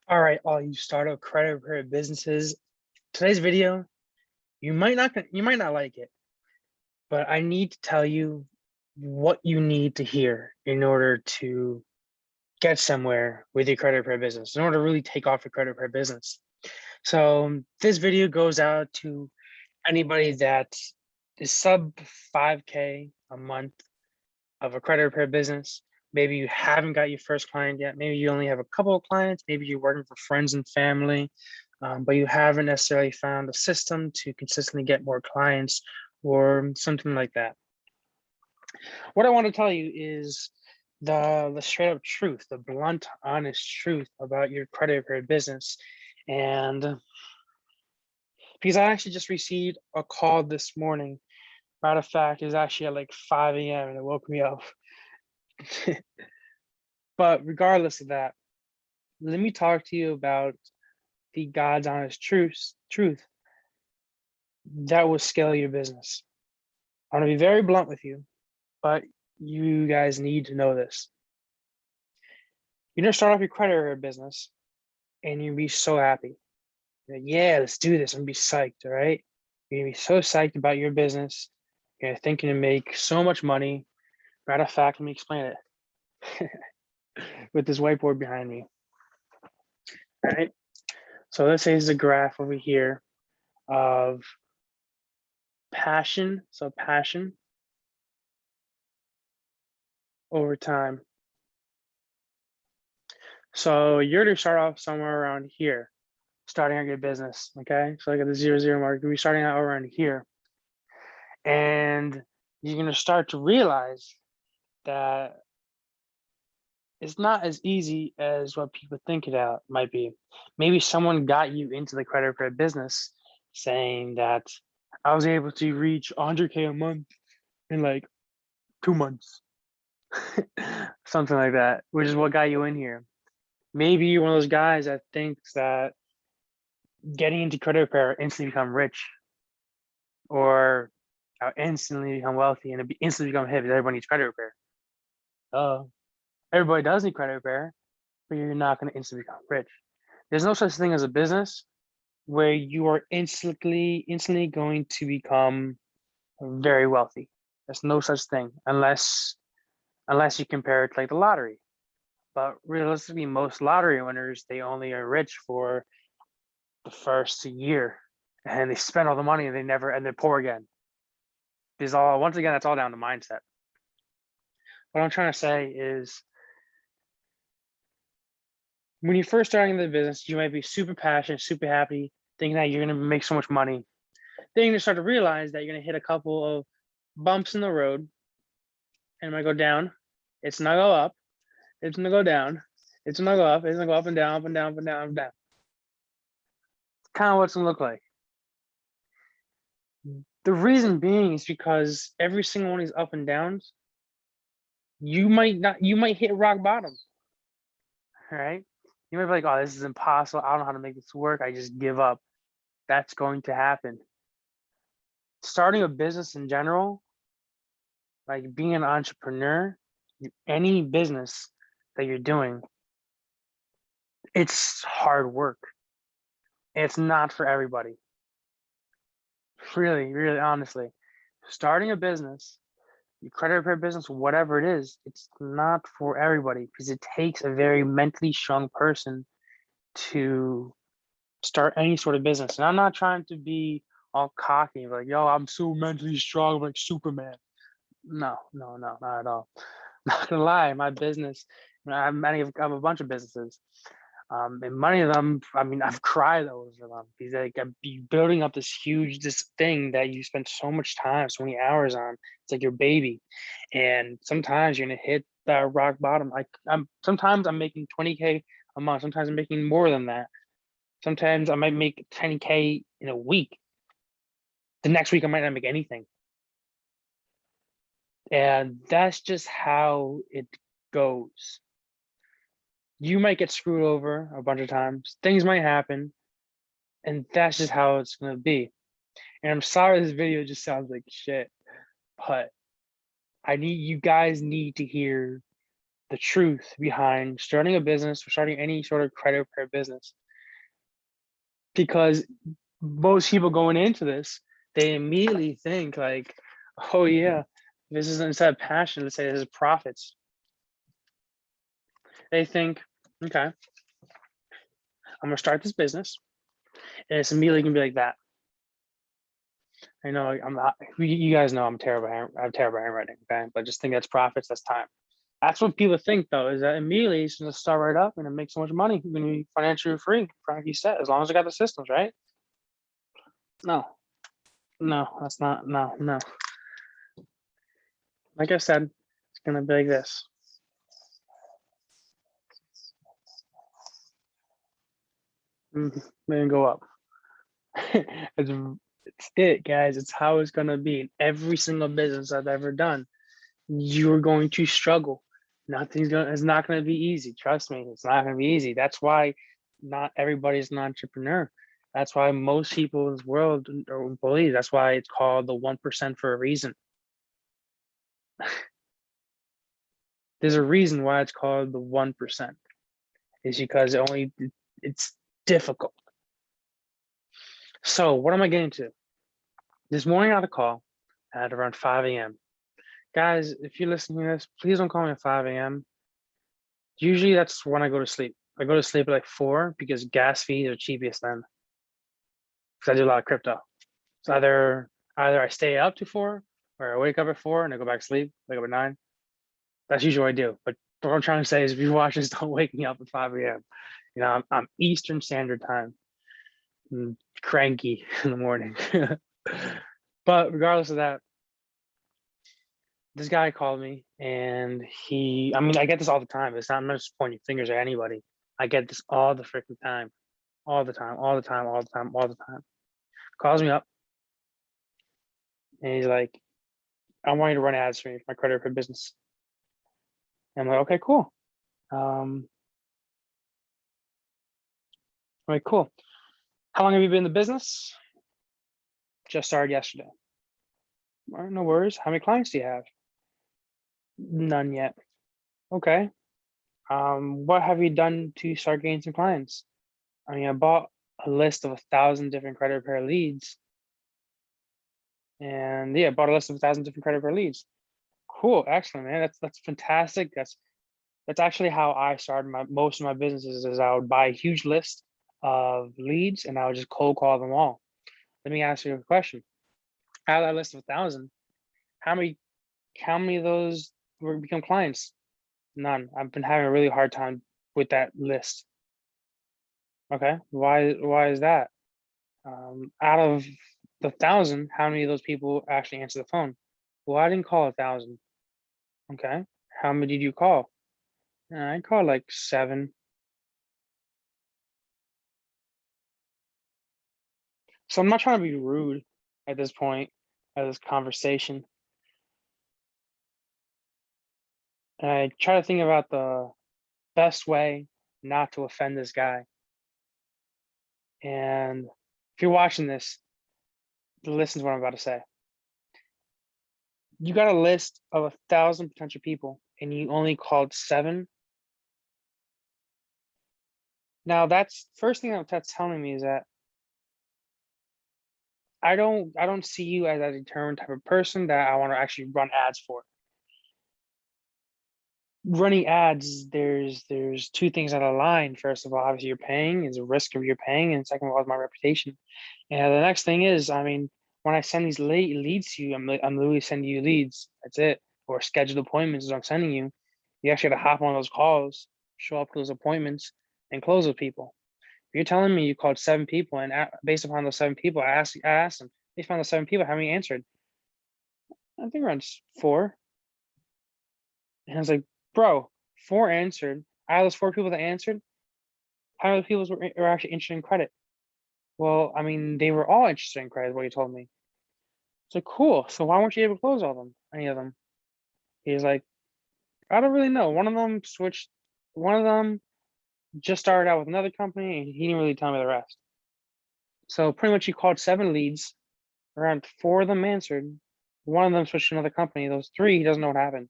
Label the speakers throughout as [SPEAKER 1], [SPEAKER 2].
[SPEAKER 1] All right, all you startup credit repair businesses. Today's video, you might not like it, but I need to tell you what you need to hear in order to get somewhere with your credit repair business, in order to really take off your credit repair business. So this video goes out to anybody that is sub 5K a month of a credit repair business. Maybe you haven't got your first client yet. Maybe you only have a couple of clients. Maybe you're working for friends and family, but you haven't necessarily found a system to consistently get more clients or something like that. What I want to tell you is the straight up truth, the blunt, honest truth about your credit repair business. And because I actually just received a call this morning. Matter of fact, it was actually at like 5 a.m. and it woke me up. But regardless of that, let me talk to you about the God's honest truth that will scale your business. I'm gonna be very blunt with you, but you guys need to know this. You're gonna start off your credit repair business and you'll be so happy. You're like, yeah, let's do this. I'm gonna be psyched, all right? You're gonna be so psyched about your business. You're thinking to make so much money. Matter of fact, let me explain it with this whiteboard behind me. All right. So let's say there's a graph over here of passion. So passion over time. So you're to start off somewhere around here, starting out your business. Okay. So like at the 0, 0 mark, you'll be starting out around here. And you're going to start to realize that it's not as easy as what people think it out might be. Maybe someone got you into the credit repair business saying that I was able to reach 100K a month in like 2 months, something like that, which is what got you in here. Maybe you're one of those guys that thinks that getting into credit repair instantly become rich, or instantly become wealthy and instantly become hip because everybody needs credit repair. Everybody does need credit repair, but you're not going to instantly become rich. There's no such thing as a business where you are instantly going to become very wealthy. There's no such thing unless you compare it to like the lottery. But realistically, most lottery winners, they only are rich for the first year and they spend all the money and they're poor again. Because once again, that's all down to mindset. What I'm trying to say is when you're first starting the business, you might be super passionate, super happy, thinking that you're going to make so much money. Then you're going to start to realize that you're going to hit a couple of bumps in the road and it might go down. It's not go up. It's going to go down. It's going to go up. It's going to go up and down, up and down, up and down, up and down. It's kind of what it's going to look like. The reason being is because every single one of these up and downs, you might hit rock bottom. All right. You might be like, oh, this is impossible. I don't know how to make this work. I just give up. That's going to happen. Starting a business in general, like being an entrepreneur, any business that you're doing, it's hard work. It's not for everybody. Really, really honestly. Starting a business, your credit repair business, whatever it is, it's not for everybody because it takes a very mentally strong person to start any sort of business. And I'm not trying to be all cocky, like, yo, I'm so mentally strong, like Superman. No, not at all. Not gonna lie, my business, I have a bunch of businesses. And many of them, I mean, I've cried over them because like I'm building up this thing that you spend so much time, so many hours on. It's like your baby, and sometimes you're gonna hit that rock bottom. Sometimes I'm making 20K a month. Sometimes I'm making more than that. Sometimes I might make 10K in a week. The next week I might not make anything, and that's just how it goes. You might get screwed over a bunch of times. Things might happen, and that's just how it's gonna be. And I'm sorry this video just sounds like shit, but you guys need to hear the truth behind starting a business or starting any sort of credit repair business. Because most people going into this, they immediately think like, oh yeah, this is instead of passion, let's say this is profits. They think, okay, I'm gonna start this business, and it's immediately gonna be like that. I know I'm not. You guys know I'm terrible. I have terrible handwriting. Okay, but just think that's profits. That's time. That's what people think though. Is that immediately it's gonna start right up and make so much money. You're gonna be financially free, like you said, as long as I got the systems right. No, no, that's not. No, no. Like I said, it's gonna be like this. Then go up. it's it, guys. It's how it's gonna be in every single business I've ever done. You're going to struggle. It's not gonna be easy. Trust me, it's not gonna be easy. That's why not everybody's an entrepreneur. That's why most people in this world are employees. That's why it's called the 1% for a reason. There's a reason why it's called the 1%. Is because it's difficult. So what am I getting to? This morning I had a call at around 5 a.m. Guys, if you're listening to this, please don't call me at 5 a.m. Usually that's when I go to sleep. I go to sleep at like 4 because gas fees are cheapest then. Because I do a lot of crypto. So either I stay up to 4 or I wake up at 4 and I go back to sleep, wake up at 9. That's usually what I do. But what I'm trying to say is if you watch this, don't wake me up at 5 a.m. You know, I'm Eastern Standard Time. I'm cranky in the morning. But regardless of that, this guy called me and I mean, I get this all the time. I'm not just pointing fingers at anybody. I get this all the freaking time, all the time, all the time, all the time, all the time. Calls me up and he's like, I want you to run ads for me for my credit card business. And I'm like, okay, cool. I'm like, cool. How long have you been in the business? Just started yesterday. All right, no worries. How many clients do you have? None yet. Okay. What have you done to start gaining some clients? I mean, I bought a list of 1,000 different credit repair leads. And yeah, bought a list of 1,000 different credit repair leads. Cool, excellent, man. That's fantastic. That's actually how I started most of my businesses. Is I would buy a huge list of leads and I would just cold call them all. Let me ask you a question. Out of that list of 1,000, how many of those become clients? None. I've been having a really hard time with that list. Okay, why is that? Out of the 1,000, how many of those people actually answer the phone? Well, I didn't call 1,000. Okay, how many did you call? I called like 7. So I'm not trying to be rude at this point of this conversation. And I try to think about the best way not to offend this guy. And if you're watching this, listen to what I'm about to say. You got a list of 1,000 potential people and you only called 7. Now that's first thing that's telling me is that I don't see you as a determined type of person that I want to actually run ads for. Running ads, there's 2 things that align. First of all, obviously you're paying is a risk of you're paying, and second of all is my reputation. And the next thing is, I mean, when I send these leads to you, I'm literally sending you leads. That's it. Or scheduled appointments is what I'm sending you. You actually have to hop on those calls, show up to those appointments, and close with people. If you're telling me you called 7 people, and based upon those 7 people, I asked them, based upon those 7 people, how many answered? I think around 4. And I was like, bro, 4 answered. Out of those 4 people that answered, how many people were actually interested in credit? Well, I mean, they were all interested in credit, what he told me. It's like, cool. So why weren't you able to close all of them? Any of them? He's like, I don't really know. One of them switched. One of them just started out with another company, and he didn't really tell me the rest. So pretty much, he called 7 leads. Around 4 of them answered. One of them switched to another company. Those 3, he doesn't know what happened.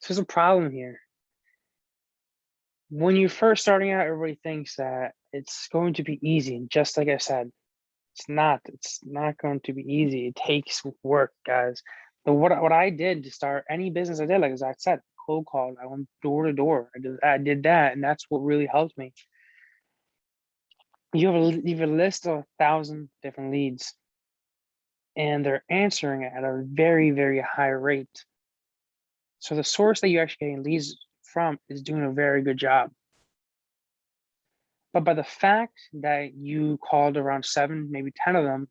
[SPEAKER 1] So there's a problem here. When you're first starting out, everybody thinks that it's going to be easy. And just like I said, it's not. It's not going to be easy. It takes work, guys. But what I did to start any business I did, like as I said, cold called. I went door to door. I did that, and that's what really helped me. You have a list of 1,000 different leads, and they're answering it at a very, very high rate. So the source that you're actually getting leads from is doing a very good job. But by the fact that you called around 7, maybe 10 of them,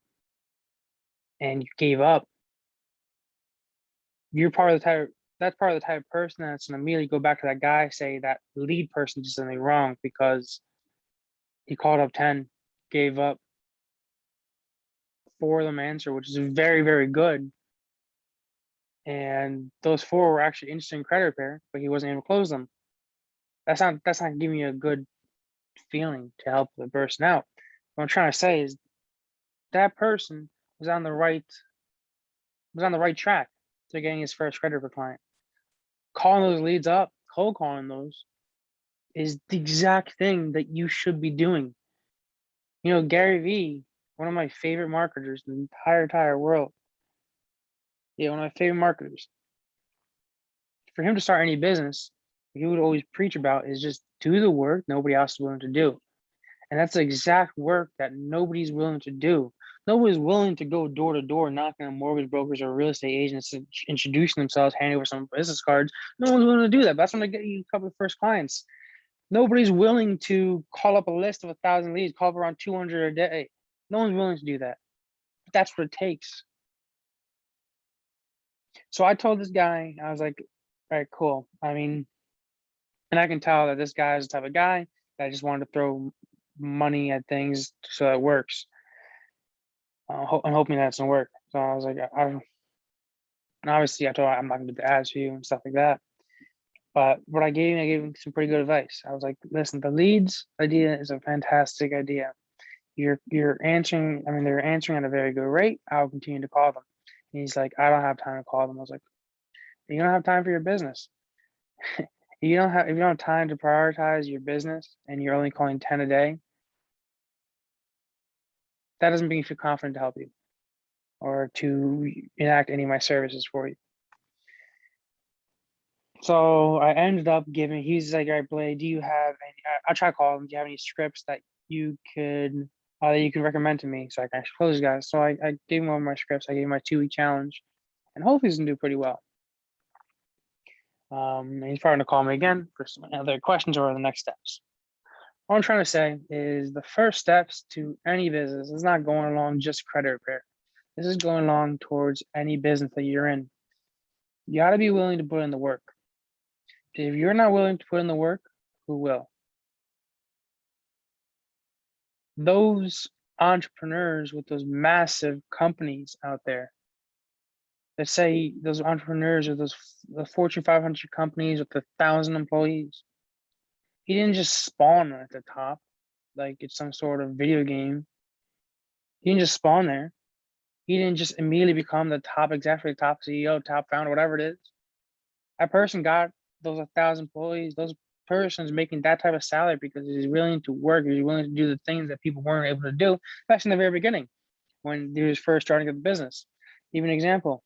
[SPEAKER 1] and you gave up, you're part of the type. That's part of the type of person that's gonna immediately go back to that guy, say that lead person did something wrong because he called up 10, gave up 4 of them answer, which is very, very good. And those 4 were actually interested in credit repair, but he wasn't able to close them. That's not giving you a good feeling to help the person out. What I'm trying to say is that person was on the right track to getting his first credit repair client. Calling those leads up, cold calling those, is the exact thing that you should be doing. You know, Gary Vee, one of my favorite marketers in the entire world. Yeah, one of my favorite marketers. For him to start any business, he would always preach about is just do the work nobody else is willing to do. And that's the exact work that nobody's willing to do. Nobody's willing to go door to door, knocking on mortgage brokers or real estate agents, introducing themselves, handing over some business cards. No one's willing to do that. That's when they get you a couple of first clients. Nobody's willing to call up a list of 1,000 leads, call up around 200 a day. No one's willing to do that. But that's what it takes. So I told this guy, I was like, all right, cool. I mean, and I can tell that this guy is the type of guy that just wanted to throw money at things so it works. I'm hoping that doesn't work. So I was like, and obviously I told him I'm not gonna do the ads for you and stuff like that. But what I gave him some pretty good advice. I was like, listen, the leads idea is a fantastic idea. You're answering, I mean, they're answering at a very good rate. I'll continue to call them. And he's like, I don't have time to call them. I was like, you don't have time for your business. If you don't have time to prioritize your business and you're only calling 10 a day, that doesn't make me feel confident to help you or to enact any of my services for you. So I ended up giving, he's like, all right, Blade, do you have any, I try to call him, do you have any scripts that you could recommend to me so I can actually close guys? So I gave him one of my scripts. I gave him my 2-week challenge, and hopefully he's gonna do pretty well. And he's probably gonna call me again for some other questions or the next steps. What I'm trying to say is the first steps to any business is not going along just credit repair. This is going along towards any business that you're in. You got to be willing to put in the work. If you're not willing to put in the work, who will? Those entrepreneurs with those massive companies out there, let's say those entrepreneurs or the Fortune 500 companies with 1,000 employees, he didn't just spawn at the top like it's some sort of video game. He didn't just spawn there. He didn't just immediately become the top executive, top CEO, top founder, whatever it is. That person got those 1,000 employees, those persons making that type of salary because he's willing to work, he's willing to do the things that people weren't able to do, especially in the very beginning when he was first starting a business. Even an example,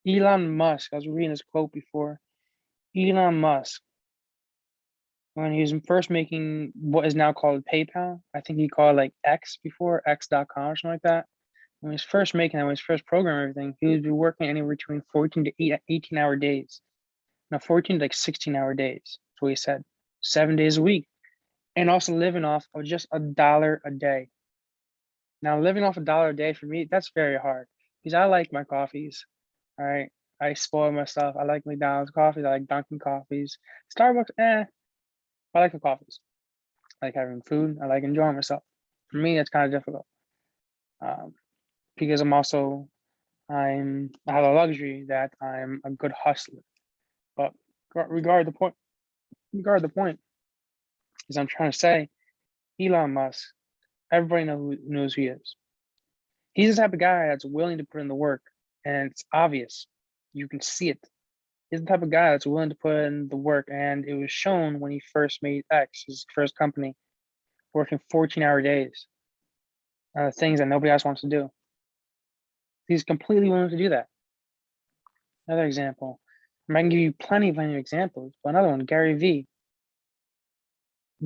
[SPEAKER 1] Elon Musk, I was reading this quote before. Elon Musk, when he was first making what is now called PayPal, I think he called it like X before, X.com or something like that. When he was first making that, when he was first programming everything, he would be working anywhere between 14 to 18-hour days. Now 14 to like 16-hour days. That's what he said. 7 days a week. And also living off of just $1 a day. Now living off $1 a day for me, that's very hard. Because I like my coffees. All right. I spoil myself. I like McDonald's coffees. I like Dunkin' coffees. Starbucks, I like the coffees. I like having food. I like enjoying myself. For me, that's kind of difficult. Because I have a luxury that I'm a good hustler. But regard the point is I'm trying to say, Elon Musk, everybody knows who he is. He's the type of guy that's willing to put in the work, and it's obvious. You can see it. He's the type of guy that's willing to put in the work, and it was shown when he first made X, his first company, working 14-hour days, things that nobody else wants to do. He's completely willing to do that. Another example, I can give you plenty of examples, but another one, Gary Vee.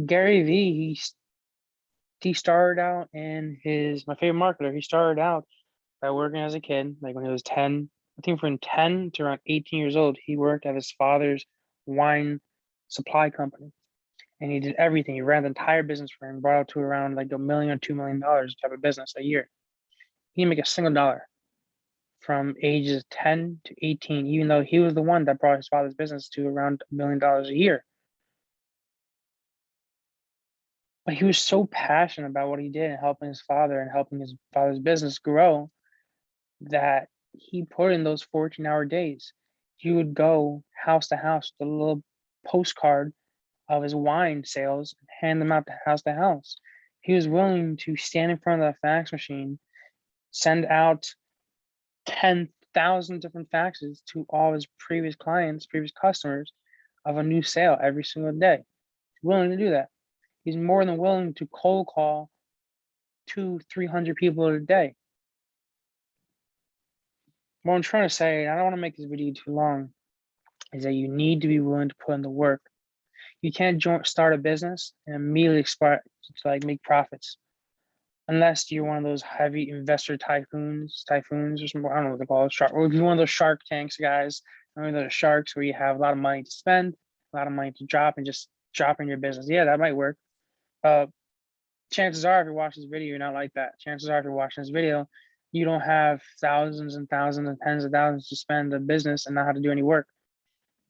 [SPEAKER 1] Gary Vee, he started out in my favorite marketer. He started out by working as a kid, like when he was 10, I think from 10 to around 18 years old, he worked at his father's wine supply company. And he did everything. He ran the entire business for him, brought it to around like $1 million or $2 million type of business a year. He didn't make a single dollar from ages 10 to 18, even though he was the one that brought his father's business to around $1 million a year. But he was so passionate about what he did and helping his father and helping his father's business grow that he put in those 14-hour days. He would go house to house with a little postcard of his wine sales and hand them out to house. He was willing to stand in front of that fax machine, send out 10,000 different faxes to all his previous clients, previous customers of a new sale every single day. He's willing to do that. He's more than willing to cold call 200-300 people a day. What I'm trying to say, I don't want to make this video too long, is that you need to be willing to put in the work. You can't start a business and immediately start to like make profits, unless you're one of those heavy investor typhoons or something. I don't know what they call it. Or if you're one of those Shark Tanks guys, one of those sharks where you have a lot of money to spend, a lot of money to drop, and just drop in your business. Yeah, that might work. Chances are, if you're watching this video, you're not like that. Chances are, if you're watching this video, you don't have thousands and thousands and tens of thousands to spend a business and not have to do any work.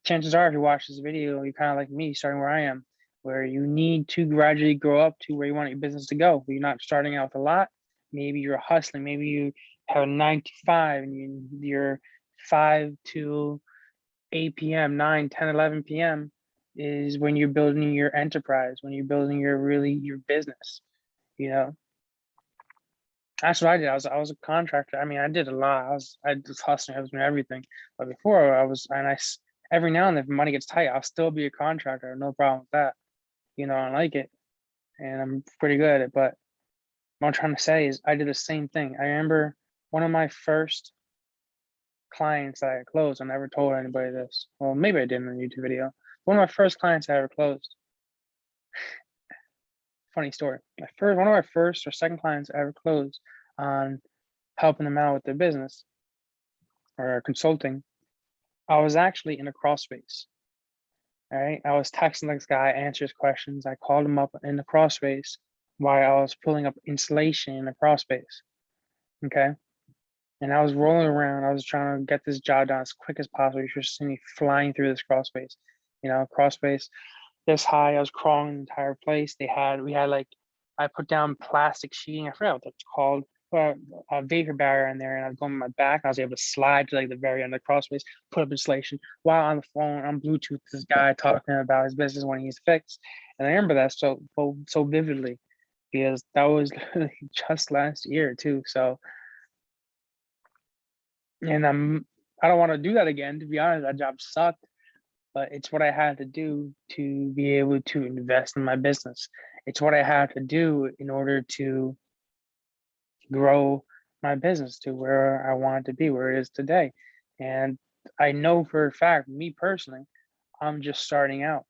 [SPEAKER 1] Chances are, if you watch this video, you're kind of like me, starting where I am, where you need to gradually grow up to where you want your business to go. You're not starting out with a lot. Maybe you're hustling. Maybe you have a 9 to 5 and you're 5 to 8 p.m., 9, 10, 11 p.m. is when you're building your enterprise, when you're building your business, you know. That's what I did. I was a contractor. I mean, I did a lot. I was hustling, I was doing everything. But before every now and then if money gets tight, I'll still be a contractor. No problem with that. You know, I like it and I'm pretty good at it. But what I'm trying to say is I did the same thing. I remember one of my first clients that I closed, I never told anybody this. Well, maybe I did in a YouTube video. One of my first clients I ever closed. Funny story. One of my first or second clients I ever closed on helping them out with their business or consulting. I was actually in a crawl space. All right. I was texting this guy, answers questions. I called him up in the crawl space while I was pulling up installation in the crawl space. Okay. And I was rolling around. I was trying to get this job done as quick as possible. You should see me flying through this crawl space. You know, crawl space this high. I was crawling the entire place. We had like, I put down plastic sheeting. I forgot what that's called. A vapor barrier in there, and I was going on my back. I was able to slide to like the very end of the crawl space, put up installation while on the phone on Bluetooth. This guy talking about his business when he's fixed, and I remember that so vividly because that was just last year too. So, and I don't want to do that again. To be honest, that job sucked, but it's what I had to do to be able to invest in my business. It's what I had to do in order to grow my business to where I want it to be, where it is today. And I know for a fact, me personally, I'm just starting out.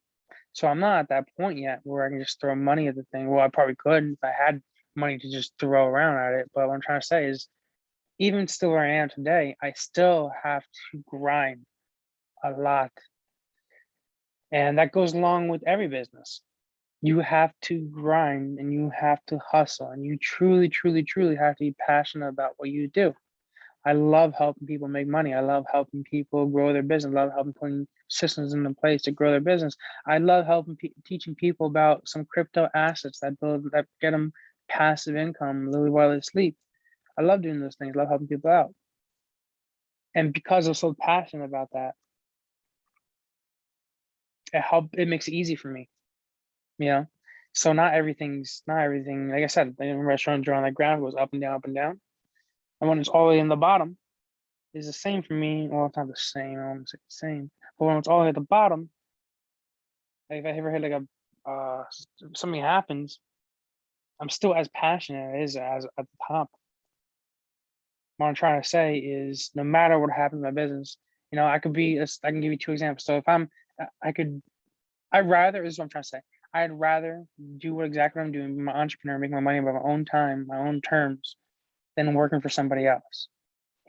[SPEAKER 1] So I'm not at that point yet where I can just throw money at the thing. Well, I probably could if I had money to just throw around at it. But what I'm trying to say is, even still where I am today, I still have to grind a lot. And that goes along with every business. You have to grind and you have to hustle and you truly, truly, truly have to be passionate about what you do. I love helping people make money. I love helping people grow their business. I love helping putting systems into place to grow their business. I love helping teaching people about some crypto assets that get them passive income literally while they sleep. I love doing those things. I love helping people out. And because I'm so passionate about that, it makes it easy for me. You know, so not everything. Like I said, the restaurant drawing that graph goes up and down, and when it's all the way in the bottom, is the same for me. Well, it's not the same. I won't say the same. But when it's all at the bottom, like if I ever hit like something happens, I'm still as passionate as at the top. What I'm trying to say is, no matter what happens in my business, I can give you two examples. So if I'd rather, this is what I'm trying to say. I'd rather do exactly what I'm doing, be my entrepreneur, make my money by my own time, my own terms, than working for somebody else.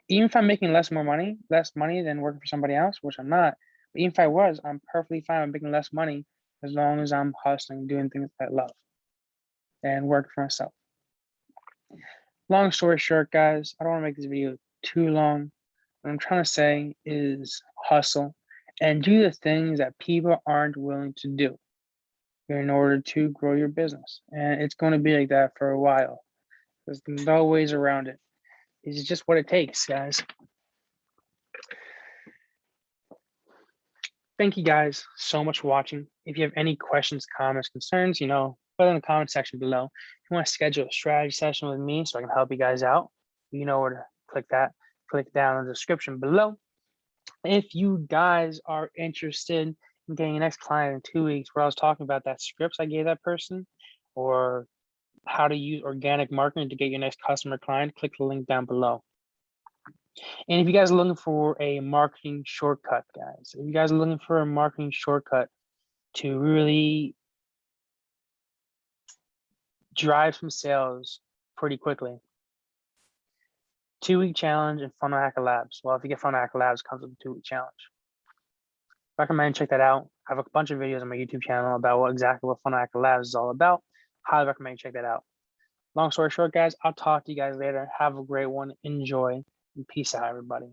[SPEAKER 1] Even if I'm making less money than working for somebody else, which I'm not. But even if I was, I'm perfectly fine with making less money as long as I'm hustling, doing things I love, and working for myself. Long story short, guys, I don't want to make this video too long. What I'm trying to say is hustle and do the things that people aren't willing to do in order to grow your business. And it's going to be like that for a while. There's no ways around it. It's just what it takes, guys. Thank you guys so much for watching. If you have any questions, comments, concerns, put it in the comment section below. If you want to schedule a strategy session with me so I can help you guys out, you know where to click that. Click down in the description below. If you guys are interested in getting your next client in 2 weeks, where I was talking about that scripts I gave that person, or how to use organic marketing to get your next customer client, click the link down below. And if you guys are looking for a marketing shortcut, guys, if you guys are looking for a marketing shortcut to really drive some sales pretty quickly, 2-week challenge and Funnel Hacker Labs. Well, if you get Funnel Hacker Labs, it comes with a 2-week challenge. Recommend check that out. I have a bunch of videos on my YouTube channel about exactly what Funnel Hacker Labs is all about. Highly recommend check that out. Long story short, guys, I'll talk to you guys later. Have a great one. Enjoy. And peace out, everybody.